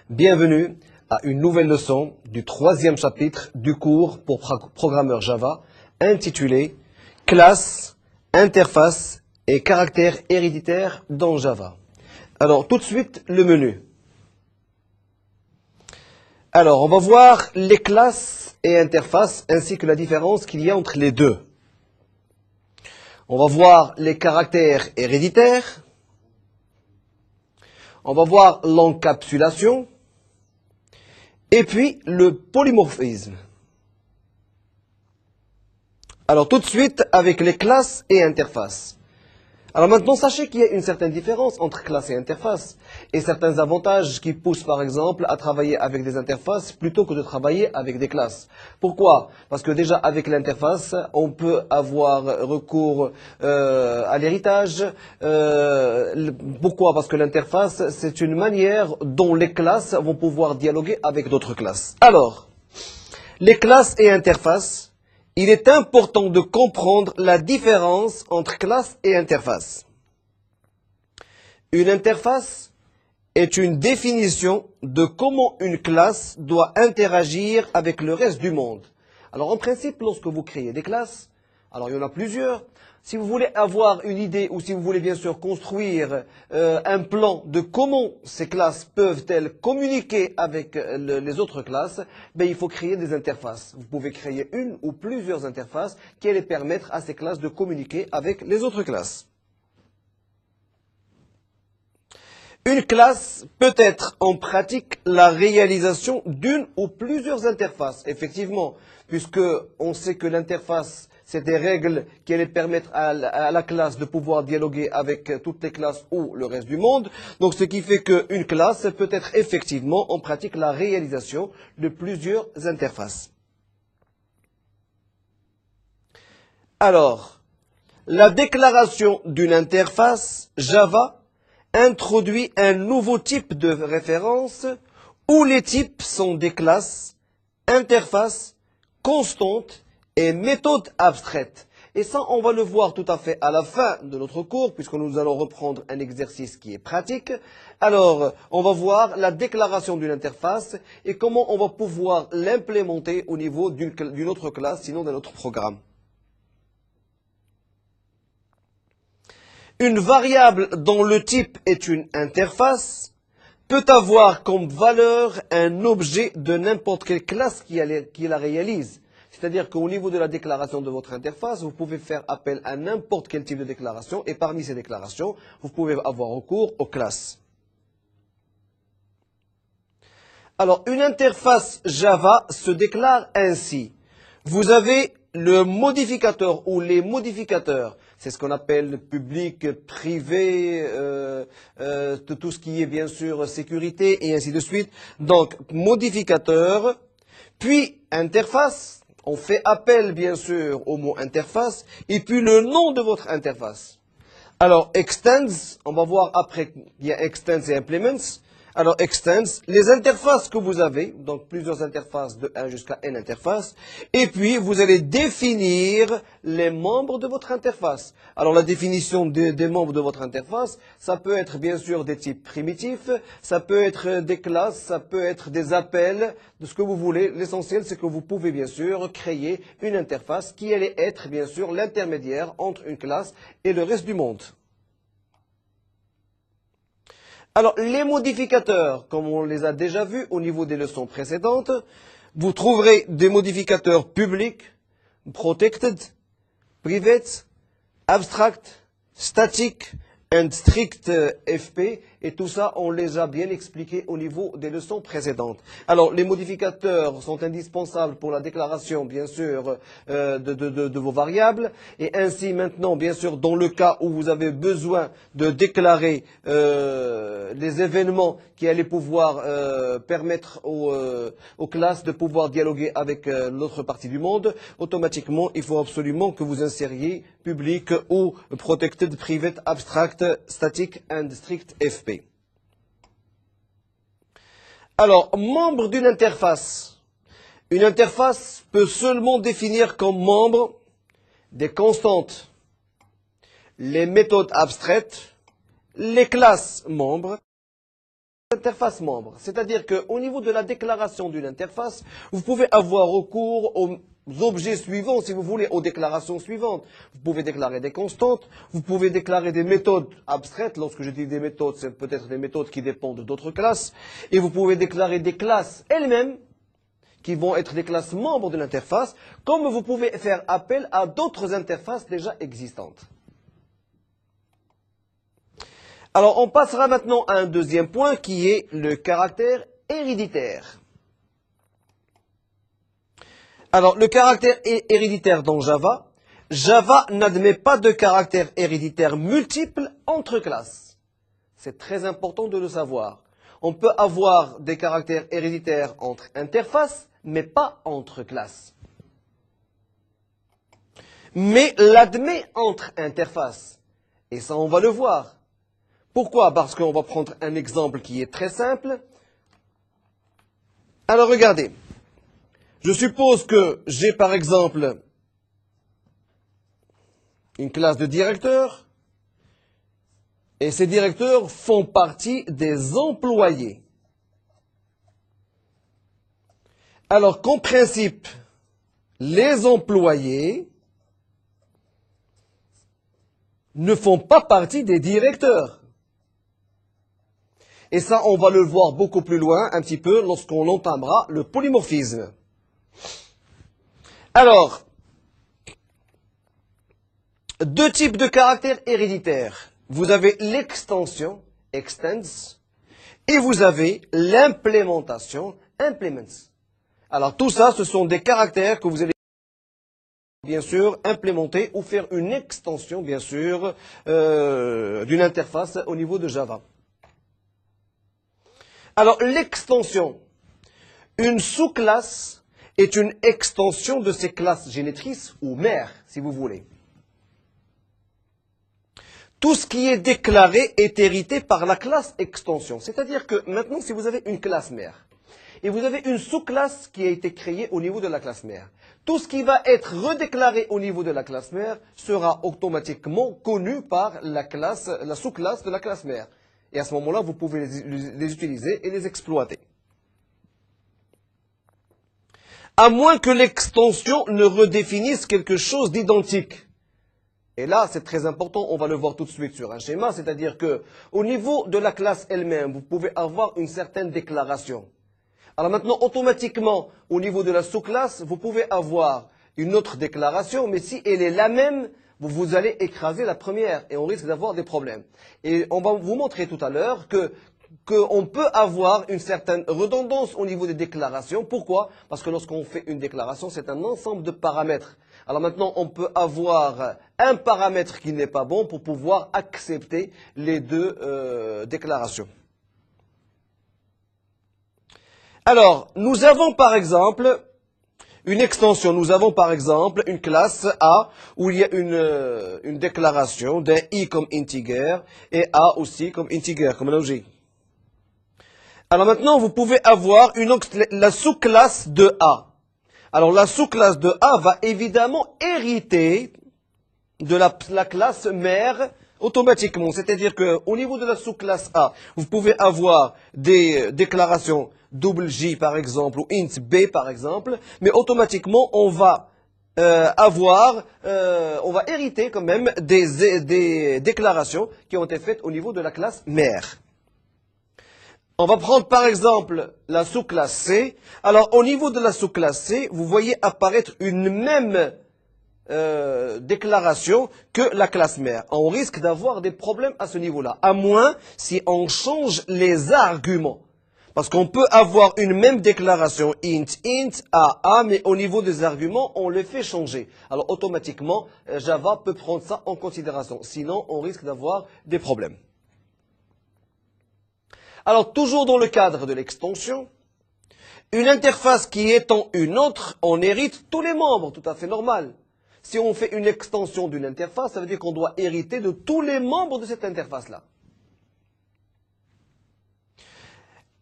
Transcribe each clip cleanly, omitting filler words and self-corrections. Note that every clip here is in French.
Bienvenue à une nouvelle leçon du troisième chapitre du cours pour programmeurs Java intitulé « Classe, interface et caractères héréditaires dans Java ». Alors tout de suite le menu. Alors on va voir les classes et interfaces ainsi que la différence qu'il y a entre les deux. On va voir les caractères héréditaires. On va voir l'encapsulation. Et puis, le polymorphisme. Alors, tout de suite, avec les classes et interfaces. Alors maintenant, sachez qu'il y a une certaine différence entre classe et interface. Et certains avantages qui poussent, par exemple, à travailler avec des interfaces plutôt que de travailler avec des classes. Pourquoi? Parce que déjà, avec l'interface, on peut avoir recours à l'héritage. Pourquoi? Parce que l'interface, c'est une manière dont les classes vont pouvoir dialoguer avec d'autres classes. Alors, les classes et interfaces. Il est important de comprendre la différence entre classe et interface. Une interface est une définition de comment une classe doit interagir avec le reste du monde. Alors en principe, lorsque vous créez des classes, alors il y en a plusieurs. Si vous voulez avoir une idée ou si vous voulez bien sûr construire un plan de comment ces classes peuvent-elles communiquer avec les autres classes, ben, il faut créer des interfaces. Vous pouvez créer une ou plusieurs interfaces qui allaient permettre à ces classes de communiquer avec les autres classes. Une classe peut être en pratique la réalisation d'une ou plusieurs interfaces, effectivement, puisque on sait que l'interface, c'est des règles qui allaient permettre à la classe de pouvoir dialoguer avec toutes les classes ou le reste du monde. Donc ce qui fait qu'une classe peut être effectivement en pratique la réalisation de plusieurs interfaces. Alors, la déclaration d'une interface Java introduit un nouveau type de référence où les types sont des classes, interfaces, constantes et méthodes abstraites. Et ça, on va le voir tout à fait à la fin de notre cours, puisque nous allons reprendre un exercice qui est pratique. Alors, on va voir la déclaration d'une interface et comment on va pouvoir l'implémenter au niveau d'une autre classe, sinon d'un autre programme. Une variable dont le type est une interface peut avoir comme valeur un objet de n'importe quelle classe qui la réalise. C'est-à-dire qu'au niveau de la déclaration de votre interface, vous pouvez faire appel à n'importe quel type de déclaration et parmi ces déclarations, vous pouvez avoir recours aux classes. Alors, une interface Java se déclare ainsi. Vous avez le modificateur ou les modificateurs. C'est ce qu'on appelle public, privé, tout ce qui est bien sûr sécurité et ainsi de suite. Donc, modificateur, puis interface. On fait appel, bien sûr, au mot interface, et puis le nom de votre interface. Alors, extends, on va voir après, il y a extends et implements. Alors, extends, les interfaces que vous avez, donc plusieurs interfaces de 1 jusqu'à n interfaces, et puis vous allez définir les membres de votre interface. Alors, la définition des membres de votre interface, ça peut être bien sûr des types primitifs, ça peut être des classes, ça peut être des appels, de ce que vous voulez. L'essentiel, c'est que vous pouvez bien sûr créer une interface qui allait être bien sûr l'intermédiaire entre une classe et le reste du monde. Alors, les modificateurs, comme on les a déjà vus au niveau des leçons précédentes, vous trouverez des modificateurs publics, protected, private, abstract, static and strict FP Et tout ça, on les a bien expliqués au niveau des leçons précédentes. Alors, les modificateurs sont indispensables pour la déclaration, bien sûr, de vos variables. Et ainsi, maintenant, bien sûr, dans le cas où vous avez besoin de déclarer les événements qui allaient pouvoir permettre aux classes de pouvoir dialoguer avec l'autre partie du monde, automatiquement, il faut absolument que vous insériez public ou protected, private, abstract, static and strict FP. Alors, membre d'une interface. Une interface peut seulement définir comme membre des constantes, les méthodes abstraites, les classes membres, interface membre. C'est-à-dire qu'au niveau de la déclaration d'une interface, vous pouvez avoir recours aux objets suivants, si vous voulez, aux déclarations suivantes. Vous pouvez déclarer des constantes, vous pouvez déclarer des méthodes abstraites. Lorsque je dis des méthodes, c'est peut-être des méthodes qui dépendent d'autres classes. Et vous pouvez déclarer des classes elles-mêmes, qui vont être des classes membres de l'interface, comme vous pouvez faire appel à d'autres interfaces déjà existantes. Alors, on passera maintenant à un deuxième point qui est le caractère héréditaire. Alors, le caractère héréditaire dans Java, Java n'admet pas de caractère héréditaire multiple entre classes. C'est très important de le savoir. On peut avoir des caractères héréditaires entre interfaces, mais pas entre classes. Mais l'admet entre interfaces. Et ça, on va le voir. Pourquoi? Parce qu'on va prendre un exemple qui est très simple. Alors regardez, je suppose que j'ai par exemple une classe de directeurs et ces directeurs font partie des employés. Alors qu'en principe, les employés ne font pas partie des directeurs. Et ça, on va le voir beaucoup plus loin, un petit peu, lorsqu'on entamera le polymorphisme. Alors, deux types de caractères héréditaires. Vous avez l'extension, extends, et vous avez l'implémentation, implements. Alors, tout ça, ce sont des caractères que vous allez bien sûr implémenter ou faire une extension, bien sûr, d'une interface au niveau de Java. Alors, l'extension, une sous-classe est une extension de ces classes génétrices ou mères, si vous voulez. Tout ce qui est déclaré est hérité par la classe extension. C'est-à-dire que maintenant, si vous avez une classe mère et vous avez une sous-classe qui a été créée au niveau de la classe mère, tout ce qui va être redéclaré au niveau de la classe mère sera automatiquement connu par la sous-classe de la classe mère. Et à ce moment-là, vous pouvez les utiliser et les exploiter. À moins que l'extension ne redéfinisse quelque chose d'identique. Et là, c'est très important, on va le voir tout de suite sur un schéma, c'est-à-dire que au niveau de la classe elle-même, vous pouvez avoir une certaine déclaration. Alors maintenant, automatiquement, au niveau de la sous-classe, vous pouvez avoir une autre déclaration, mais si elle est la même, vous allez écraser la première et on risque d'avoir des problèmes. Et on va vous montrer tout à l'heure qu'on peut avoir une certaine redondance au niveau des déclarations. Pourquoi? Parce que lorsqu'on fait une déclaration, c'est un ensemble de paramètres. Alors maintenant, on peut avoir un paramètre qui n'est pas bon pour pouvoir accepter les deux déclarations. Alors, nous avons par exemple une extension. Nous avons par exemple une classe A où il y a une déclaration d'un I comme integer et A aussi comme integer, comme un objet. Alors maintenant, vous pouvez avoir la sous-classe de A. Alors la sous-classe de A va évidemment hériter de la classe mère automatiquement. C'est-à-dire qu'au niveau de la sous-classe A, vous pouvez avoir des déclarations double J par exemple ou int B par exemple, mais automatiquement on va on va hériter quand même des déclarations qui ont été faites au niveau de la classe mère. On va prendre par exemple la sous-classe C. Alors au niveau de la sous-classe C, vous voyez apparaître une même déclaration que la classe mère. On risque d'avoir des problèmes à ce niveau-là, à moins si on change les arguments. Parce qu'on peut avoir une même déclaration int, a, mais au niveau des arguments, on le fait changer. Alors automatiquement, Java peut prendre ça en considération. Sinon, on risque d'avoir des problèmes. Alors toujours dans le cadre de l'extension, une interface qui étant une autre, on hérite tous les membres, tout à fait normal. Si on fait une extension d'une interface, ça veut dire qu'on doit hériter de tous les membres de cette interface-là.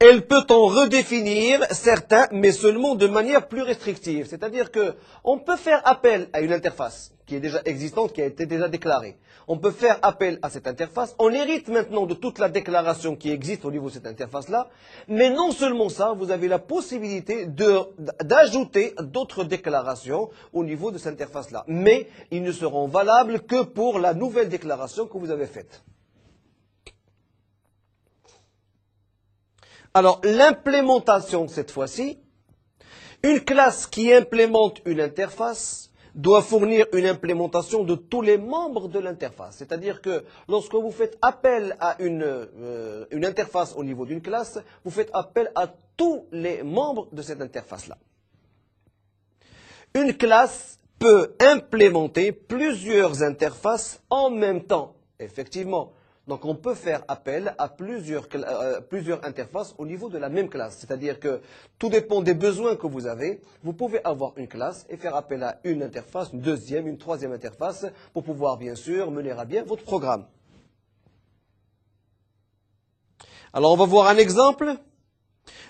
Elle peut en redéfinir certains, mais seulement de manière plus restrictive. C'est-à-dire qu'on peut faire appel à une interface qui est déjà existante, qui a été déjà déclarée. On peut faire appel à cette interface. On hérite maintenant de toute la déclaration qui existe au niveau de cette interface-là. Mais non seulement ça, vous avez la possibilité d'ajouter d'autres déclarations au niveau de cette interface-là. Mais ils ne seront valables que pour la nouvelle déclaration que vous avez faite. Alors, l'implémentation, cette fois-ci, une classe qui implémente une interface doit fournir une implémentation de tous les membres de l'interface. C'est-à-dire que lorsque vous faites appel à une interface au niveau d'une classe, vous faites appel à tous les membres de cette interface-là. Une classe peut implémenter plusieurs interfaces en même temps, effectivement. Donc on peut faire appel à plusieurs interfaces au niveau de la même classe. C'est-à-dire que tout dépend des besoins que vous avez. Vous pouvez avoir une classe et faire appel à une interface, une deuxième, une troisième interface pour pouvoir bien sûr mener à bien votre programme. Alors on va voir un exemple.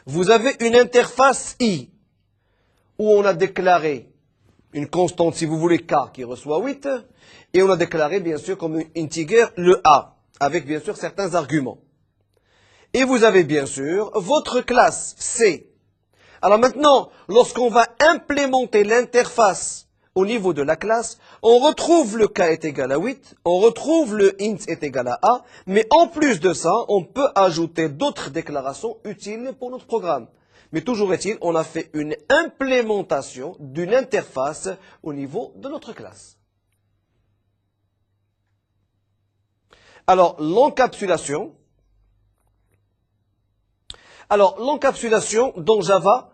Vous avez une interface i où on a déclaré une constante, si vous voulez, k qui reçoit 8 et on a déclaré bien sûr comme integer le a, avec bien sûr certains arguments. Et vous avez bien sûr votre classe C. Alors maintenant, lorsqu'on va implémenter l'interface au niveau de la classe, on retrouve le k est égal à 8, on retrouve le int est égal à a, mais en plus de ça, on peut ajouter d'autres déclarations utiles pour notre programme. Mais toujours est-il, on a fait une implémentation d'une interface au niveau de notre classe. Alors, l'encapsulation. Alors, l'encapsulation dans Java,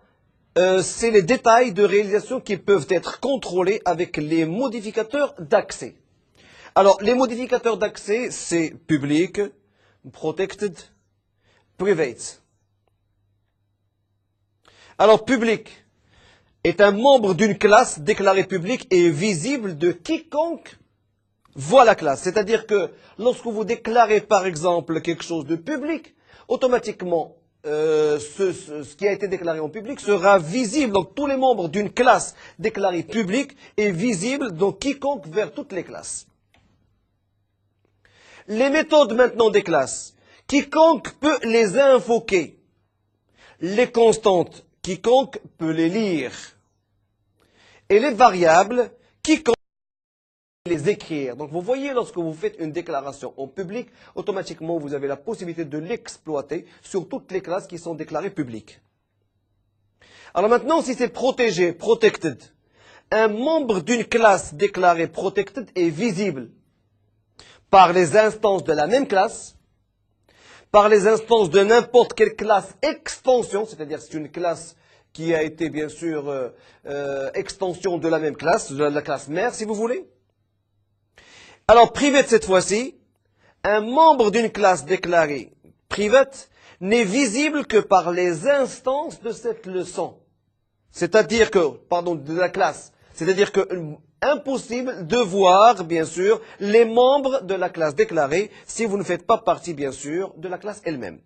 c'est les détails de réalisation qui peuvent être contrôlés avec les modificateurs d'accès. Alors, les modificateurs d'accès, c'est public, protected, private. Alors, public est un membre d'une classe déclarée publique et visible de quiconque voit la classe. C'est-à-dire que lorsque vous déclarez par exemple quelque chose de public, automatiquement ce qui a été déclaré en public sera visible. Donc tous les membres d'une classe déclarée publique est visible dans quiconque vers toutes les classes. Les méthodes maintenant des classes, quiconque peut les invoquer. Les constantes, quiconque peut les lire. Et les variables, quiconque les écrire. Donc vous voyez, lorsque vous faites une déclaration en public, automatiquement vous avez la possibilité de l'exploiter sur toutes les classes qui sont déclarées publiques. Alors maintenant, si c'est protégé, protected, un membre d'une classe déclarée protected est visible par les instances de la même classe, par les instances de n'importe quelle classe extension, c'est-à-dire c'est une classe qui a été bien sûr extension de la même classe, de la classe mère si vous voulez. Alors, private cette fois-ci, un membre d'une classe déclarée private n'est visible que par les instances de cette leçon. C'est-à-dire que, pardon, de la classe. C'est-à-dire que, impossible de voir, bien sûr, les membres de la classe déclarée si vous ne faites pas partie, bien sûr, de la classe elle-même.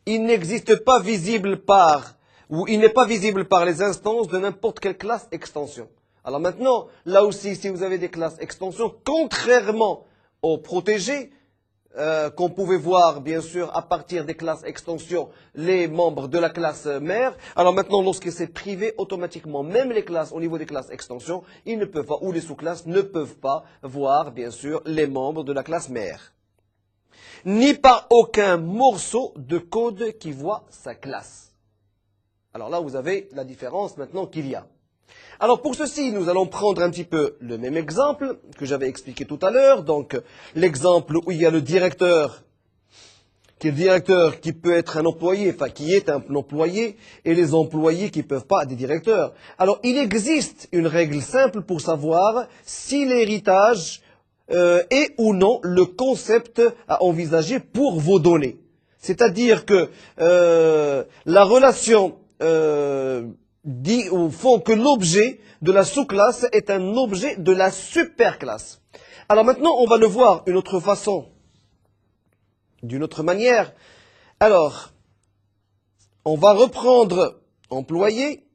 Il n'existe pas visible par, ou il n'est pas visible par les instances de n'importe quelle classe extension. Alors maintenant, là aussi, si vous avez des classes extensions, contrairement aux protégés, qu'on pouvait voir, bien sûr, à partir des classes extensions, les membres de la classe mère, alors maintenant, lorsque c'est privé, automatiquement, même les classes, au niveau des classes extensions, ils ne peuvent pas, ou les sous-classes, ne peuvent pas voir, bien sûr, les membres de la classe mère. Ni par aucun morceau de code qui voit sa classe. Alors là, vous avez la différence maintenant qu'il y a. Alors pour ceci, nous allons prendre un petit peu le même exemple que j'avais expliqué tout à l'heure. Donc l'exemple où il y a le directeur qui peut être un employé, enfin qui est un employé, et les employés qui ne peuvent pas être des directeurs. Alors il existe une règle simple pour savoir si l'héritage est ou non le concept à envisager pour vos données. C'est-à-dire que la relation dit au fond que l'objet de la sous-classe est un objet de la superclasse. Alors maintenant, on va le voir d'une autre façon, d'une autre manière. Alors, on va reprendre employé.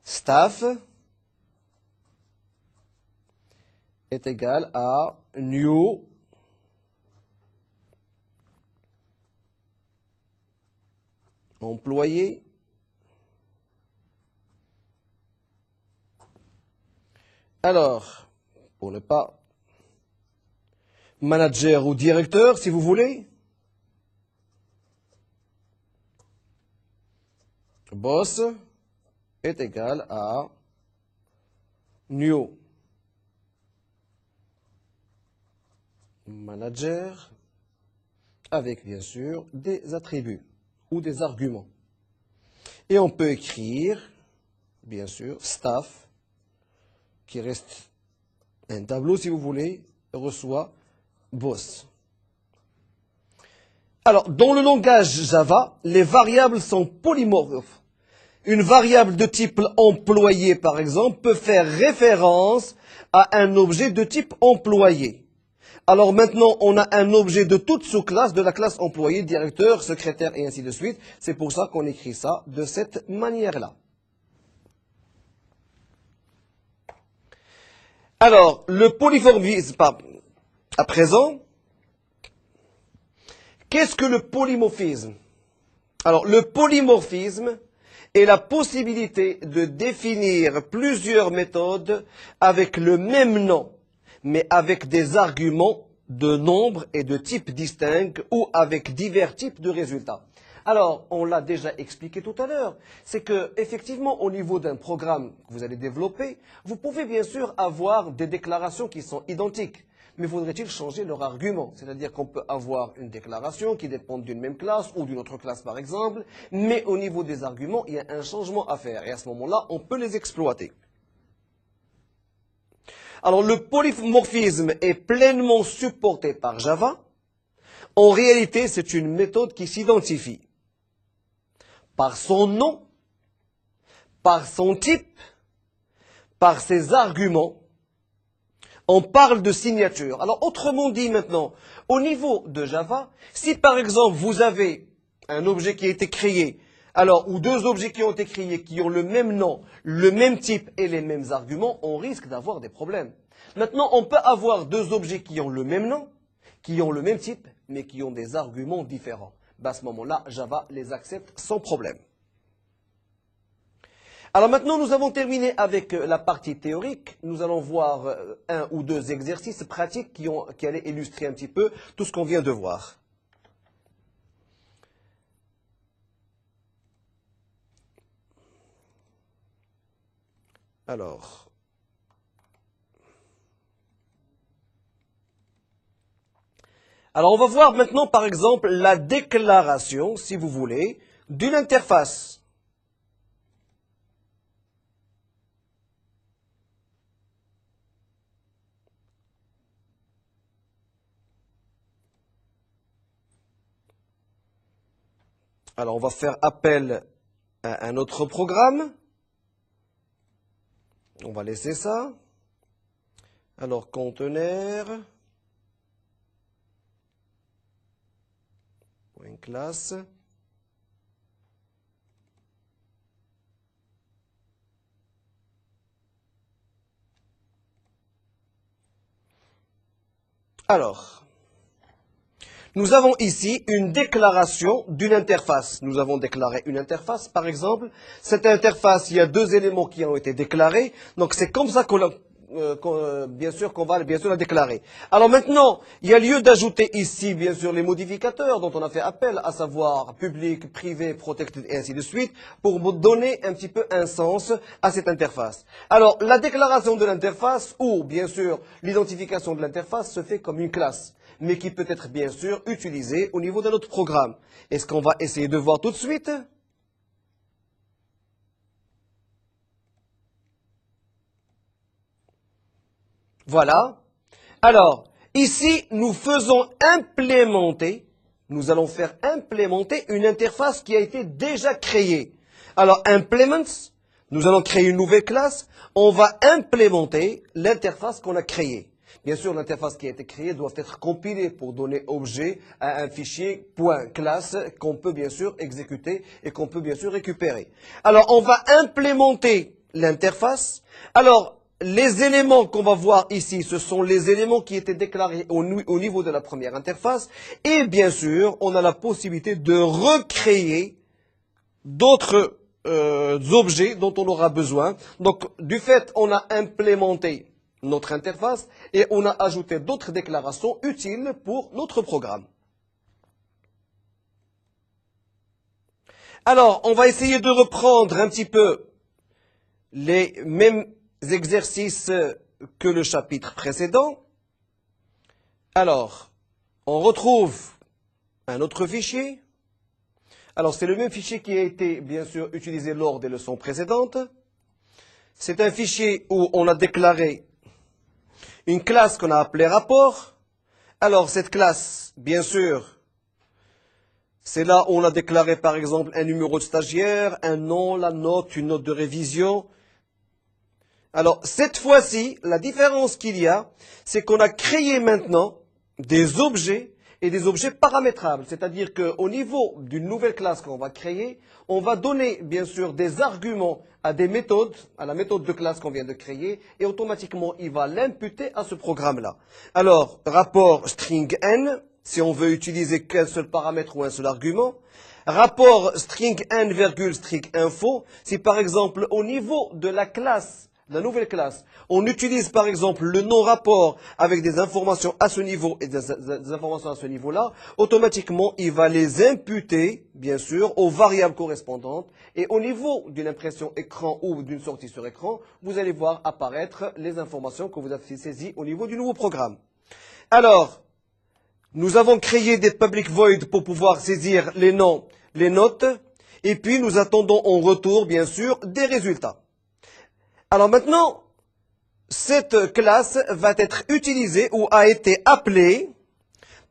Staff est égal à new employé alors, pour ne pas manager ou directeur, si vous voulez, boss est égal à new manager avec bien sûr des attributs ou des arguments. Et on peut écrire, bien sûr, staff, qui reste un tableau si vous voulez, reçoit boss. Alors, dans le langage Java, les variables sont polymorphes. Une variable de type employé, par exemple, peut faire référence à un objet de type employé. Alors maintenant, on a un objet de toute sous-classe, de la classe employé, directeur, secrétaire et ainsi de suite. C'est pour ça qu'on écrit ça de cette manière-là. Alors, le polymorphisme, à présent, qu'est-ce que le polymorphisme? Alors, le polymorphisme est la possibilité de définir plusieurs méthodes avec le même nom, mais avec des arguments de nombre et de types distincts ou avec divers types de résultats. Alors, on l'a déjà expliqué tout à l'heure, c'est que effectivement, au niveau d'un programme que vous allez développer, vous pouvez bien sûr avoir des déclarations qui sont identiques. Mais faudrait-il changer leur argument? C'est-à-dire qu'on peut avoir une déclaration qui dépend d'une même classe ou d'une autre classe par exemple, mais au niveau des arguments, il y a un changement à faire. Et à ce moment-là, on peut les exploiter. Alors le polymorphisme est pleinement supporté par Java. En réalité, c'est une méthode qui s'identifie par son nom, par son type, par ses arguments. On parle de signature. Alors, autrement dit maintenant, au niveau de Java, si par exemple vous avez un objet qui a été créé, alors, ou deux objets qui ont été créés, qui ont le même nom, le même type et les mêmes arguments, on risque d'avoir des problèmes. Maintenant, on peut avoir deux objets qui ont le même nom, qui ont le même type, mais qui ont des arguments différents. À ce moment-là, Java les accepte sans problème. Alors maintenant, nous avons terminé avec la partie théorique. Nous allons voir un ou deux exercices pratiques qui allaient illustrer un petit peu tout ce qu'on vient de voir. Alors, on va voir maintenant par exemple la déclaration, si vous voulez, d'une interface. Alors, on va faire appel à un autre programme. On va laisser ça. Alors, conteneur, point classe. Alors, nous avons ici une déclaration d'une interface. Nous avons déclaré une interface, par exemple. Cette interface, il y a deux éléments qui ont été déclarés. Donc, c'est comme ça bien sûr qu'on va bien sûr la déclarer. Alors maintenant, il y a lieu d'ajouter ici bien sûr les modificateurs dont on a fait appel, à savoir public, privé, protected et ainsi de suite, pour vous donner un petit peu un sens à cette interface. Alors la déclaration de l'interface ou bien sûr l'identification de l'interface se fait comme une classe, mais qui peut être bien sûr utilisée au niveau d'un autre programme. Est-ce qu'on va essayer de voir tout de suite? Voilà. Alors, ici, nous allons faire implémenter une interface qui a été déjà créée. Alors, implements, nous allons créer une nouvelle classe. On va implémenter l'interface qu'on a créée. Bien sûr, l'interface qui a été créée doit être compilée pour donner objet à un fichier .class qu'on peut bien sûr exécuter et qu'on peut bien sûr récupérer. Alors, on va implémenter l'interface. Alors, les éléments qu'on va voir ici, ce sont les éléments qui étaient déclarés au niveau de la première interface. Et bien sûr, on a la possibilité de recréer d'autres objets dont on aura besoin. Donc, du fait, on a implémenté notre interface et on a ajouté d'autres déclarations utiles pour notre programme. Alors, on va essayer de reprendre un petit peu les mêmes exercices que le chapitre précédent. Alors, on retrouve un autre fichier. Alors, c'est le même fichier qui a été, bien sûr, utilisé lors des leçons précédentes. C'est un fichier où on a déclaré une classe qu'on a appelée rapport. Alors, cette classe, bien sûr, c'est là où on a déclaré, par exemple, un numéro de stagiaire, un nom, la note, une note de révision. Alors, cette fois-ci, la différence qu'il y a, c'est qu'on a créé maintenant des objets et des objets paramétrables. C'est-à-dire qu'au niveau d'une nouvelle classe qu'on va créer, on va donner, bien sûr, des arguments à des méthodes, à la méthode de classe qu'on vient de créer, et automatiquement, il va l'imputer à ce programme-là. Alors, rapport string n, si on veut utiliser qu'un seul paramètre ou un seul argument. Rapport string n, string info, si par exemple, au niveau de la classe, la nouvelle classe, on utilise par exemple le nom rapport avec des informations à ce niveau et des informations à ce niveau-là, automatiquement il va les imputer, bien sûr, aux variables correspondantes. Et au niveau d'une impression écran ou d'une sortie sur écran, vous allez voir apparaître les informations que vous avez saisies au niveau du nouveau programme. Alors, nous avons créé des public void pour pouvoir saisir les noms, les notes, et puis nous attendons en retour, bien sûr, des résultats. Alors maintenant, cette classe va être utilisée ou a été appelée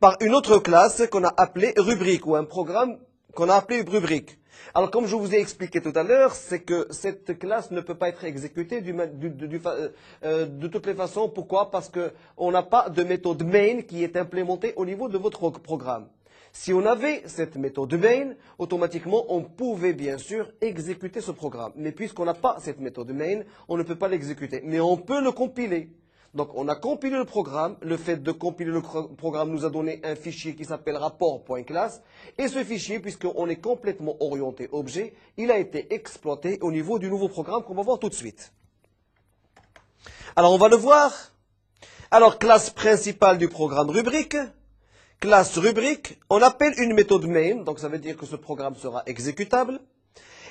par une autre classe qu'on a appelée rubrique ou un programme qu'on a appelé rubrique. Alors comme je vous ai expliqué tout à l'heure, c'est que cette classe ne peut pas être exécutée de toutes les façons. Pourquoi? Parce qu'on n'a pas de méthode main qui est implémentée au niveau de votre programme. Si on avait cette méthode main, automatiquement, on pouvait bien sûr exécuter ce programme. Mais puisqu'on n'a pas cette méthode main, on ne peut pas l'exécuter. Mais on peut le compiler. Donc, on a compilé le programme. Le fait de compiler le programme nous a donné un fichier qui s'appelle rapport.class. Et ce fichier, puisqu'on est complètement orienté objet, il a été exploité au niveau du nouveau programme qu'on va voir tout de suite. Alors, on va le voir. Alors, classe principale du programme rubrique. Classe rubrique, on appelle une méthode main, donc ça veut dire que ce programme sera exécutable.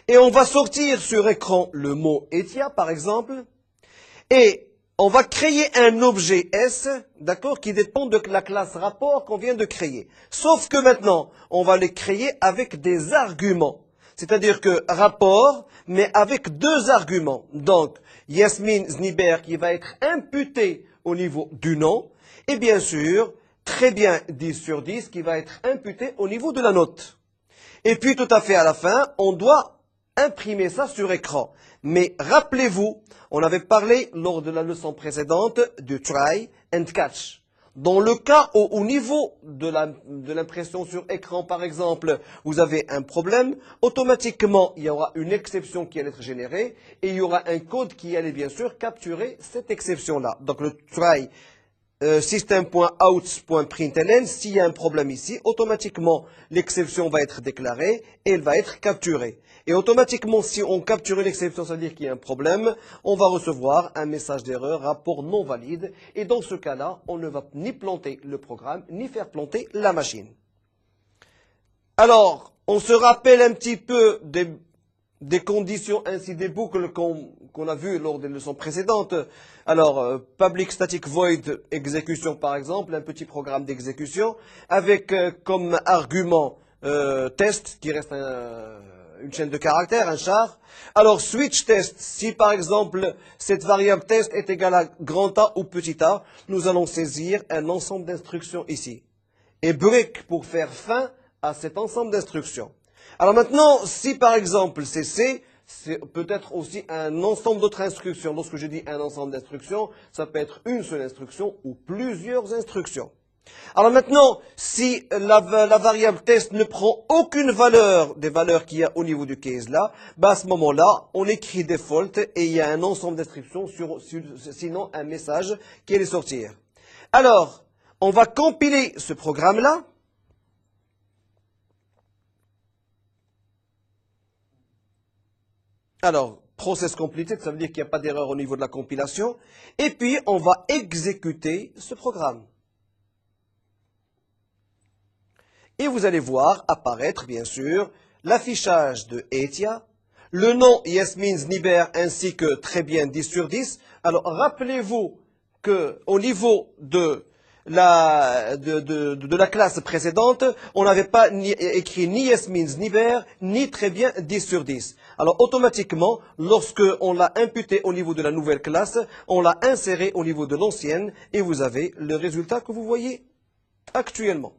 Et on va sortir sur écran le mot ETIA, par exemple. Et on va créer un objet S, d'accord, qui dépend de la classe rapport qu'on vient de créer. Sauf que maintenant, on va le créer avec des arguments. C'est-à-dire que rapport, mais avec deux arguments. Donc, Yasmine Zniber qui va être imputé au niveau du nom. Et bien sûr, très bien 10 sur 10 qui va être imputé au niveau de la note. Et puis tout à fait à la fin, on doit imprimer ça sur écran. Mais rappelez-vous, on avait parlé lors de la leçon précédente de try and catch. Dans le cas où au niveau de l'impression sur écran, par exemple, vous avez un problème, automatiquement, il y aura une exception qui allait être générée et il y aura un code qui allait bien sûr capturer cette exception-là. Donc le try system.out.println, s'il y a un problème ici, automatiquement l'exception va être déclarée et elle va être capturée. Et automatiquement, si on capture une exception, ça veut dire qu'il y a un problème, on va recevoir un message d'erreur, rapport non valide. Et dans ce cas-là, on ne va ni planter le programme, ni faire planter la machine. Alors, on se rappelle un petit peu des conditions, ainsi des boucles qu'on a vues lors des leçons précédentes. Alors, public static void exécution par exemple, un petit programme d'exécution, avec comme argument test, qui reste une chaîne de caractères, un char. Alors, switch test, si par exemple cette variable test est égale à grand A ou petit a, nous allons saisir un ensemble d'instructions ici. Et break pour faire fin à cet ensemble d'instructions. Alors maintenant, si par exemple c'est C, c'est peut-être aussi un ensemble d'autres instructions. Lorsque je dis un ensemble d'instructions, ça peut être une seule instruction ou plusieurs instructions. Alors maintenant, si la variable test ne prend aucune valeur des valeurs qu'il y a au niveau du case là, à ce moment-là, on écrit default et il y a un ensemble d'instructions, sinon un message qui allait sortir. Alors, on va compiler ce programme-là. Alors, process completed, ça veut dire qu'il n'y a pas d'erreur au niveau de la compilation. Et puis, on va exécuter ce programme. Et vous allez voir apparaître, bien sûr, l'affichage de ETIA, le nom Yasmin Niber ainsi que très bien 10 sur 10. Alors, rappelez-vous qu'au niveau de la classe précédente, on n'avait pas écrit ni Yasmin Niber, ni très bien 10 sur 10. Alors, automatiquement, lorsque on l'a imputé au niveau de la nouvelle classe, on l'a inséré au niveau de l'ancienne et vous avez le résultat que vous voyez actuellement.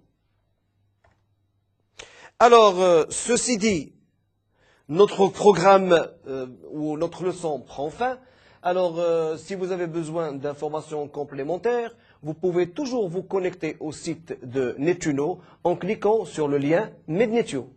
Alors, ceci dit, notre programme ou notre leçon prend fin. Alors, si vous avez besoin d'informations complémentaires, vous pouvez toujours vous connecter au site de Netuno en cliquant sur le lien Mednetio.